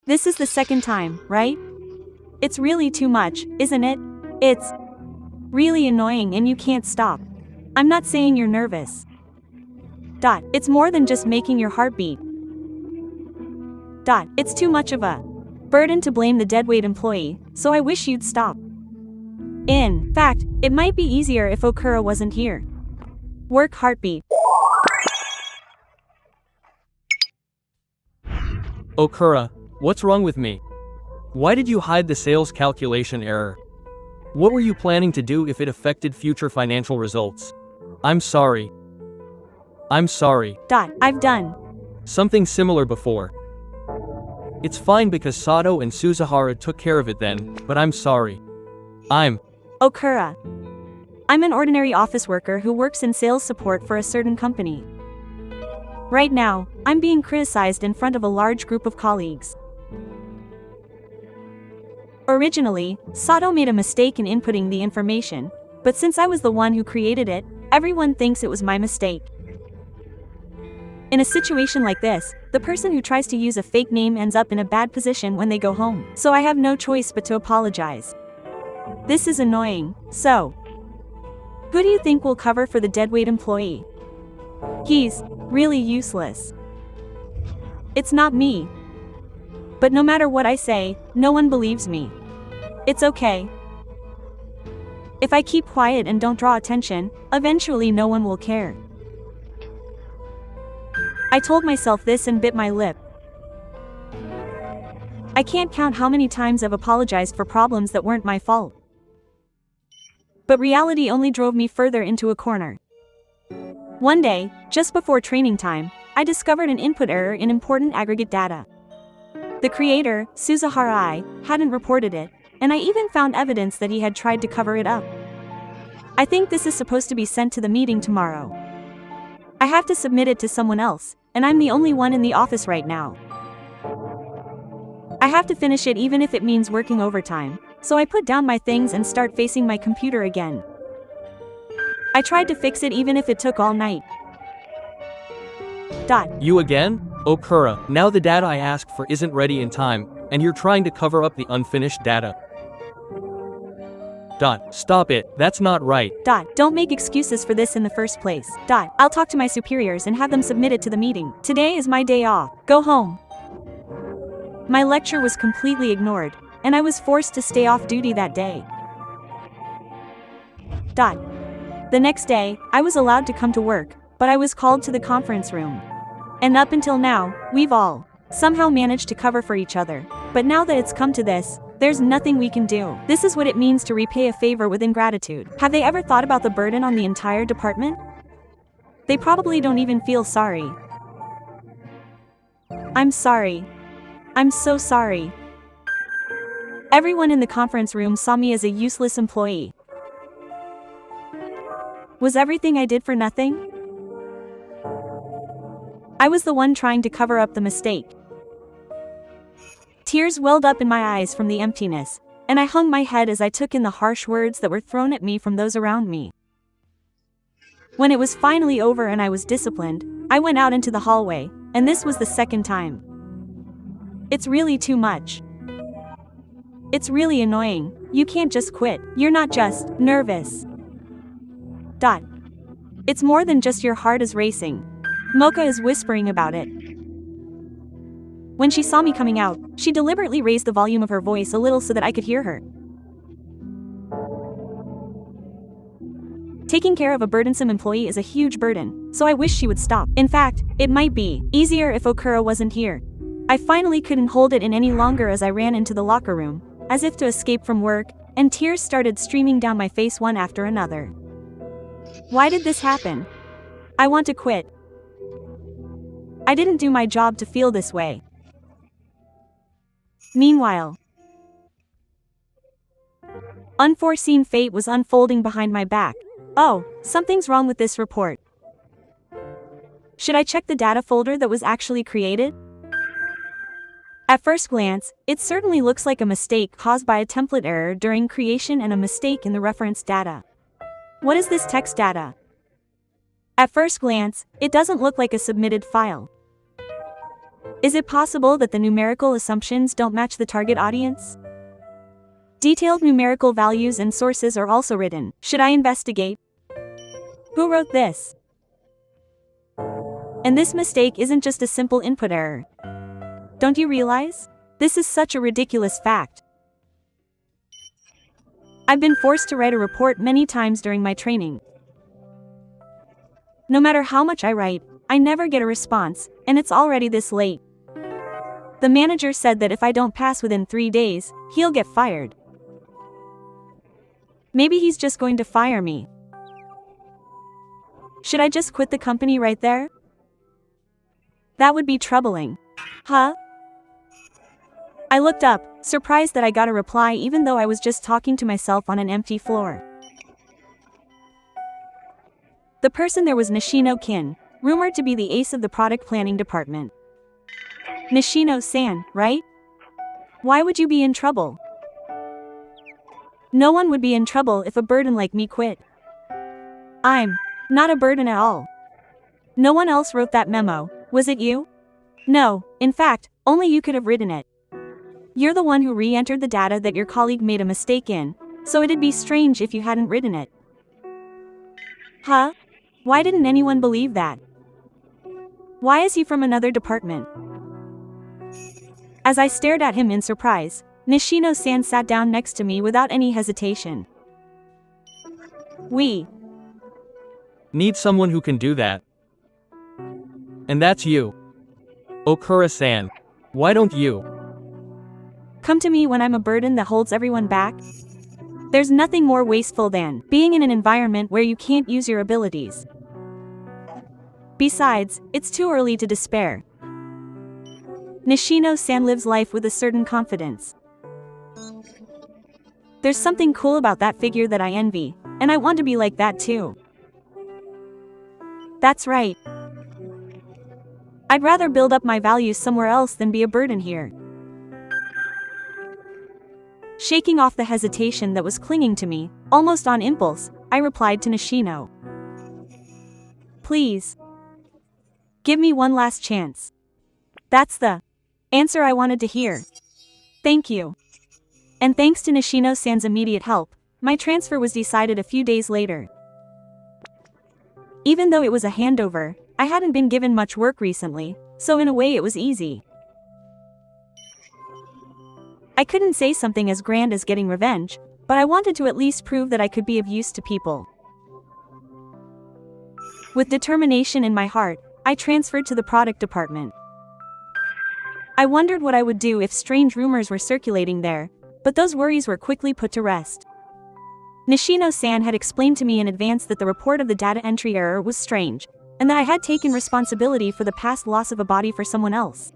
This is the second time, right? It's really too much, isn't it? It's really annoying and you can't stop. I'm not saying you're nervous. It's more than just making your heart beat. It's too much of a burden to blame the deadweight employee, so I wish you'd stop. In fact, it might be easier if Okura wasn't here. Work heartbeat. Okura, what's wrong with me? Why did you hide the sales calculation error? What were you planning to do if it affected future financial results? I'm sorry. I'm sorry. I've done something similar before. It's fine because Sato and Suzuhara took care of it then, but I'm sorry. Okura. I'm an ordinary office worker who works in sales support for a certain company. Right now, I'm being criticized in front of a large group of colleagues. Originally, Sato made a mistake in inputting the information, but since I was the one who created it, everyone thinks it was my mistake. In a situation like this, the person who tries to use a fake name ends up in a bad position when they go home, so I have no choice but to apologize. This is annoying, so who do you think will cover for the deadweight employee? He's really useless. It's not me. But no matter what I say, no one believes me. It's okay. If I keep quiet and don't draw attention, eventually no one will care. I told myself this and bit my lip. I can't count how many times I've apologized for problems that weren't my fault. But reality only drove me further into a corner. One day, just before training time, I discovered an input error in important aggregate data. The creator, Suzuhara, hadn't reported it, and I even found evidence that he had tried to cover it up. I think this is supposed to be sent to the meeting tomorrow. I have to submit it to someone else, and I'm the only one in the office right now. I have to finish it even if it means working overtime, so I put down my things and start facing my computer again. I tried to fix it even if it took all night. You again? Okura, now the data I asked for isn't ready in time, and you're trying to cover up the unfinished data. Stop it, that's not right. Don't make excuses for this in the first place. I'll talk to my superiors and have them submit it to the meeting. Today is my day off. Go home. My lecture was completely ignored, and I was forced to stay off duty that day. The next day, I was allowed to come to work, but I was called to the conference room. And up until now, we've all somehow managed to cover for each other. But now that it's come to this, there's nothing we can do. This is what it means to repay a favor with ingratitude. Have they ever thought about the burden on the entire department? They probably don't even feel sorry. I'm sorry. I'm so sorry. Everyone in the conference room saw me as a useless employee. Was everything I did for nothing? I was the one trying to cover up the mistake. Tears welled up in my eyes from the emptiness, and I hung my head as I took in the harsh words that were thrown at me from those around me. When it was finally over and I was disciplined, I went out into the hallway, and this was the second time. It's really too much. It's really annoying. You can't just quit. You're not just nervous. It's more than just your heart is racing. Mocha is whispering about it. When she saw me coming out, she deliberately raised the volume of her voice a little so that I could hear her. Taking care of a burdensome employee is a huge burden, so I wish she would stop. In fact, it might be easier if Okura wasn't here. I finally couldn't hold it in any longer as I ran into the locker room, as if to escape from work, and tears started streaming down my face one after another. Why did this happen? I want to quit. I didn't do my job to feel this way. Meanwhile, unforeseen fate was unfolding behind my back. Oh, something's wrong with this report. Should I check the data folder that was actually created? At first glance, it certainly looks like a mistake caused by a template error during creation and a mistake in the reference data. What is this text data? At first glance, it doesn't look like a submitted file. Is it possible that the numerical assumptions don't match the target audience? Detailed numerical values and sources are also written. Should I investigate? Who wrote this? And this mistake isn't just a simple input error. Don't you realize? This is such a ridiculous fact. I've been forced to write a report many times during my training. No matter how much I write, I never get a response, and it's already this late. The manager said that if I don't pass within 3 days, he'll get fired. Maybe he's just going to fire me. Should I just quit the company right there? That would be troubling. Huh? I looked up, surprised that I got a reply even though I was just talking to myself on an empty floor. The person there was Nishino-kin, rumored to be the ace of the product planning department. Nishino-san, right? Why would you be in trouble? No one would be in trouble if a burden like me quit. I'm not a burden at all. No one else wrote that memo, was it you? No, in fact, only you could have written it. You're the one who re-entered the data that your colleague made a mistake in, so it'd be strange if you hadn't written it. Huh? Why didn't anyone believe that? Why is he from another department? As I stared at him in surprise, Nishino-san sat down next to me without any hesitation. We need someone who can do that. And that's you. Okura-san. Why don't you come to me when I'm a burden that holds everyone back? There's nothing more wasteful than being in an environment where you can't use your abilities. Besides, it's too early to despair. Nishino-san lives life with a certain confidence. There's something cool about that figure that I envy, and I want to be like that too. That's right. I'd rather build up my values somewhere else than be a burden here. Shaking off the hesitation that was clinging to me, almost on impulse, I replied to Nishino. Please. Give me one last chance. That's the answer I wanted to hear. Thank you. And thanks to Nishino-san's immediate help, my transfer was decided a few days later. Even though it was a handover, I hadn't been given much work recently, so in a way it was easy. I couldn't say something as grand as getting revenge, but I wanted to at least prove that I could be of use to people. With determination in my heart, I transferred to the product department. I wondered what I would do if strange rumors were circulating there, but those worries were quickly put to rest. Nishino-san had explained to me in advance that the report of the data entry error was strange, and that I had taken responsibility for the past loss of a body for someone else.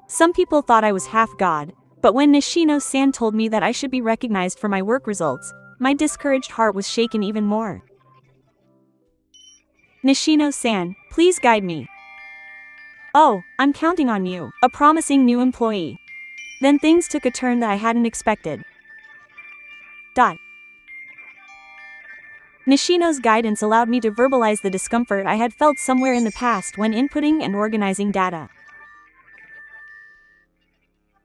Some people thought I was half god, but when Nishino-san told me that I should be recognized for my work results, my discouraged heart was shaken even more. Nishino-san, please guide me. Oh, I'm counting on you, a promising new employee. Then things took a turn that I hadn't expected. Nishino's guidance allowed me to verbalize the discomfort I had felt somewhere in the past when inputting and organizing data.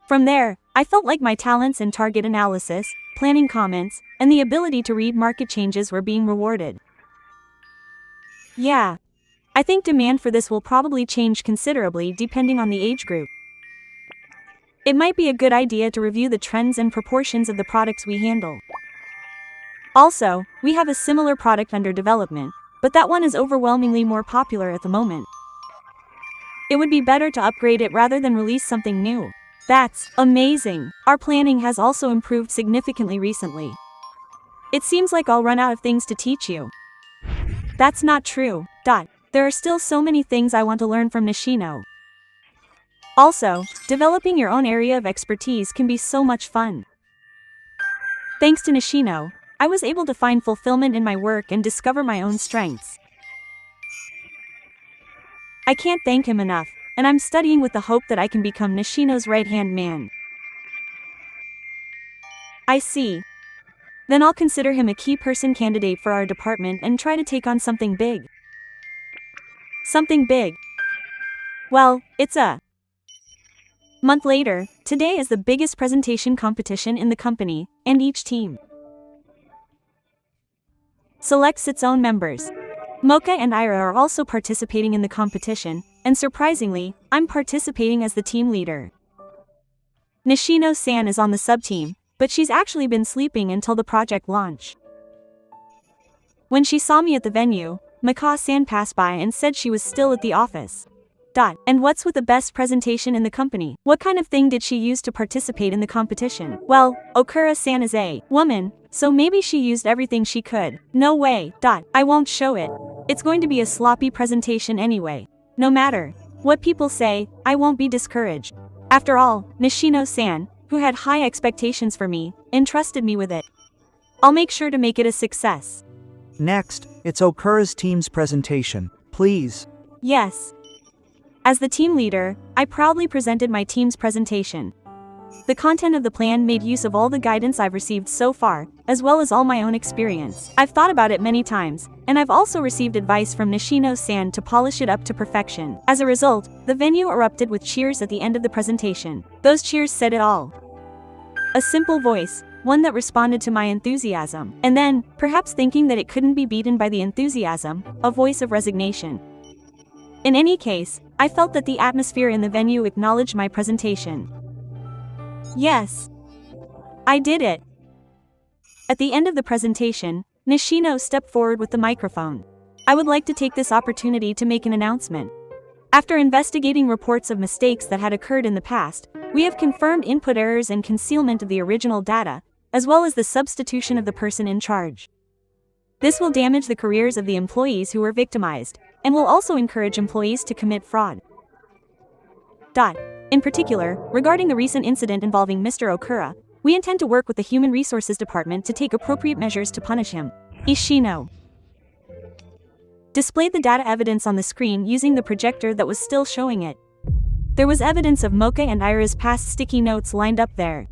From there, I felt like my talents in target analysis, planning comments, and the ability to read market changes were being rewarded. Yeah. I think demand for this will probably change considerably depending on the age group. It might be a good idea to review the trends and proportions of the products we handle. Also, we have a similar product under development, but that one is overwhelmingly more popular at the moment. It would be better to upgrade it rather than release something new. That's amazing. Our planning has also improved significantly recently. It seems like I'll run out of things to teach you. That's not true. There are still so many things I want to learn from Nishino. Also, developing your own area of expertise can be so much fun. Thanks to Nishino, I was able to find fulfillment in my work and discover my own strengths. I can't thank him enough, and I'm studying with the hope that I can become Nishino's right-hand man. I see. Then I'll consider him a key person candidate for our department and try to take on something big. Something big. Well, it's a month later. Today is the biggest presentation competition in the company, and each team selects its own members. Mocha and Ira are also participating in the competition, and surprisingly, I'm participating as the team leader. Nishino-san is on the sub-team, but she's actually been sleeping until the project launch. When she saw me at the venue, Maka-san passed by and said she was still at the office. And what's with the best presentation in the company? What kind of thing did she use to participate in the competition? Well, Okura-san is a woman, so maybe she used everything she could. No way. I won't show it. It's going to be a sloppy presentation anyway. No matter what people say, I won't be discouraged. After all, Nishino-san, who had high expectations for me, entrusted me with it. I'll make sure to make it a success. Next, it's Okura's team's presentation. Please. Yes. As the team leader, I proudly presented my team's presentation. The content of the plan made use of all the guidance I've received so far, as well as all my own experience. I've thought about it many times, and I've also received advice from Nishino-san to polish it up to perfection. As a result, the venue erupted with cheers at the end of the presentation. Those cheers said it all. A simple voice, one that responded to my enthusiasm, and then, perhaps thinking that it couldn't be beaten by the enthusiasm, a voice of resignation. In any case, I felt that the atmosphere in the venue acknowledged my presentation. Yes. I did it. At the end of the presentation, Nishino stepped forward with the microphone. I would like to take this opportunity to make an announcement. After investigating reports of mistakes that had occurred in the past, we have confirmed input errors and concealment of the original data, as well as the substitution of the person in charge. This will damage the careers of the employees who were victimized, and will also encourage employees to commit fraud. In particular, regarding the recent incident involving Mr. Okura, we intend to work with the Human Resources Department to take appropriate measures to punish him. Ishino displayed the data evidence on the screen using the projector that was still showing it. There was evidence of Mocha and Ira's past sticky notes lined up there.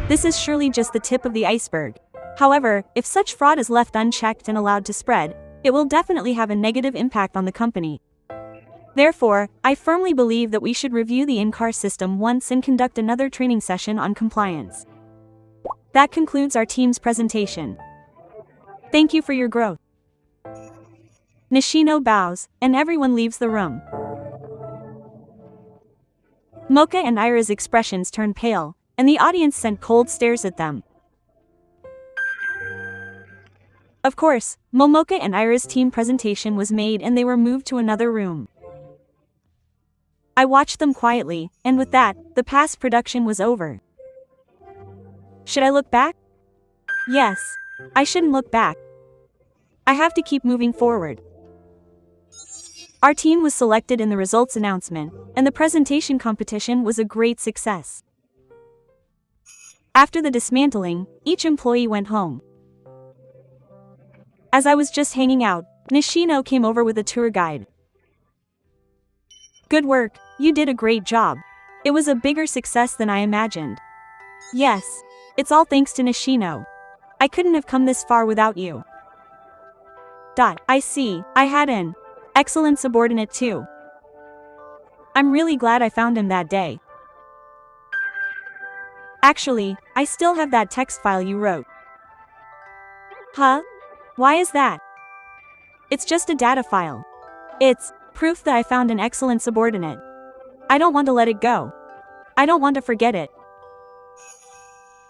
This is surely just the tip of the iceberg. However, if such fraud is left unchecked and allowed to spread, it will definitely have a negative impact on the company. Therefore, I firmly believe that we should review the in-car system once and conduct another training session on compliance. That concludes our team's presentation. Thank you for your growth. Nishino bows, and everyone leaves the room. Mocha and Ira's expressions turned pale, and the audience sent cold stares at them. Of course, Momoka and Ira's team presentation was made and they were moved to another room. I watched them quietly, and with that, the past production was over. Should I look back? Yes. I shouldn't look back. I have to keep moving forward. Our team was selected in the results announcement, and the presentation competition was a great success. After the dismantling, each employee went home. As I was just hanging out, Nishino came over with a tour guide. Good work, you did a great job. It was a bigger success than I imagined. Yes, it's all thanks to Nishino. I couldn't have come this far without you. I see, I had an excellent subordinate too. I'm really glad I found him that day. Actually, I still have that text file you wrote. Huh? Why is that? It's just a data file. It's proof that I found an excellent subordinate. I don't want to let it go. I don't want to forget it.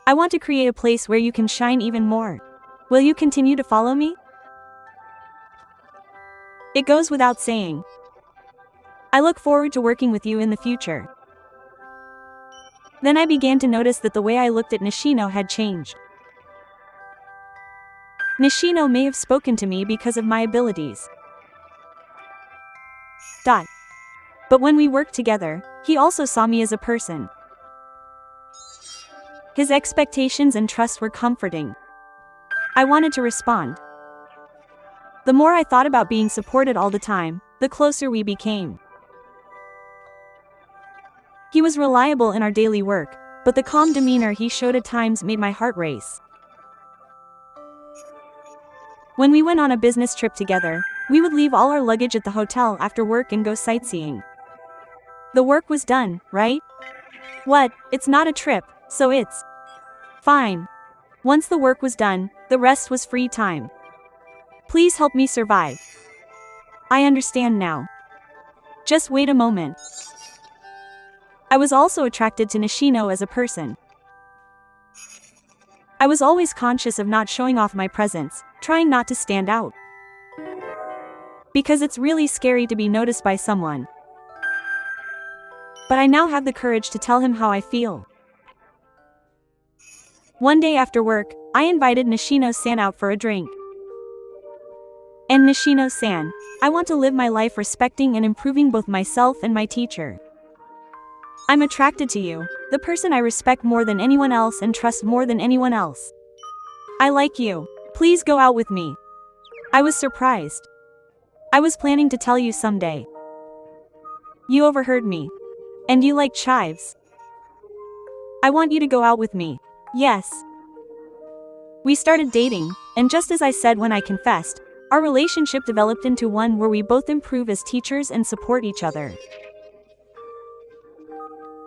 I want to create a place where you can shine even more. Will you continue to follow me? It goes without saying. I look forward to working with you in the future. Then I began to notice that the way I looked at Nishino had changed. Nishino may have spoken to me because of my abilities. But when we worked together, he also saw me as a person. His expectations and trust were comforting. I wanted to respond. The more I thought about being supported all the time, the closer we became. He was reliable in our daily work, but the calm demeanor he showed at times made my heart race. When we went on a business trip together, we would leave all our luggage at the hotel after work and go sightseeing. The work was done, right? What? It's not a trip, so it's fine. Once the work was done, the rest was free time. Please help me survive. I understand now. Just wait a moment. I was also attracted to Nishino as a person. I was always conscious of not showing off my presence, trying not to stand out. Because it's really scary to be noticed by someone. But I now have the courage to tell him how I feel. One day after work, I invited Nishino-san out for a drink. And Nishino-san, I want to live my life respecting and improving both myself and my teacher. I'm attracted to you, the person I respect more than anyone else and trust more than anyone else. I like you. Please go out with me. I was surprised. I was planning to tell you someday. You overheard me. And you like chives. I want you to go out with me. Yes. We started dating, and just as I said when I confessed, our relationship developed into one where we both improve as teachers and support each other.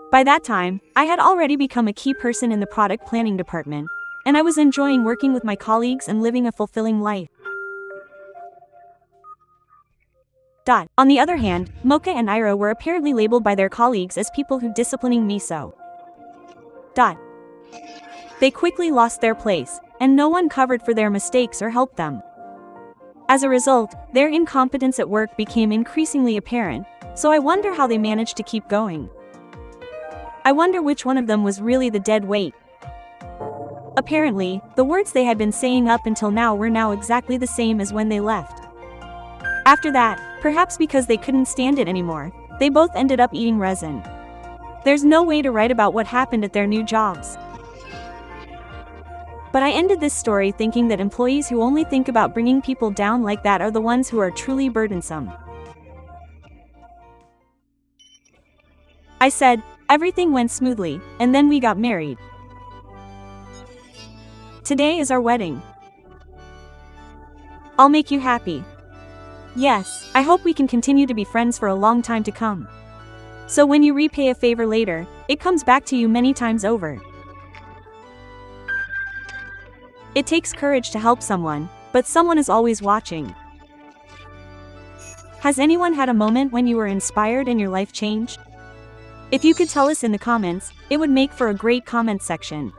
By that time, I had already become a key person in the product planning department, and I was enjoying working with my colleagues and living a fulfilling life. On the other hand, Mocha and Ira were apparently labeled by their colleagues as people who disciplining me so. They quickly lost their place, and no one covered for their mistakes or helped them. As a result, their incompetence at work became increasingly apparent, so I wonder how they managed to keep going. I wonder which one of them was really the dead weight. Apparently, the words they had been saying up until now were now exactly the same as when they left. After that, perhaps because they couldn't stand it anymore, they both ended up eating resin. There's no way to write about what happened at their new jobs. But I ended this story thinking that employees who only think about bringing people down like that are the ones who are truly burdensome. I said, everything went smoothly, and then we got married. Today is our wedding. I'll make you happy. Yes, I hope we can continue to be friends for a long time to come. So when you repay a favor later, it comes back to you many times over. It takes courage to help someone, but someone is always watching. Has anyone had a moment when you were inspired and your life changed? If you could tell us in the comments, it would make for a great comment section.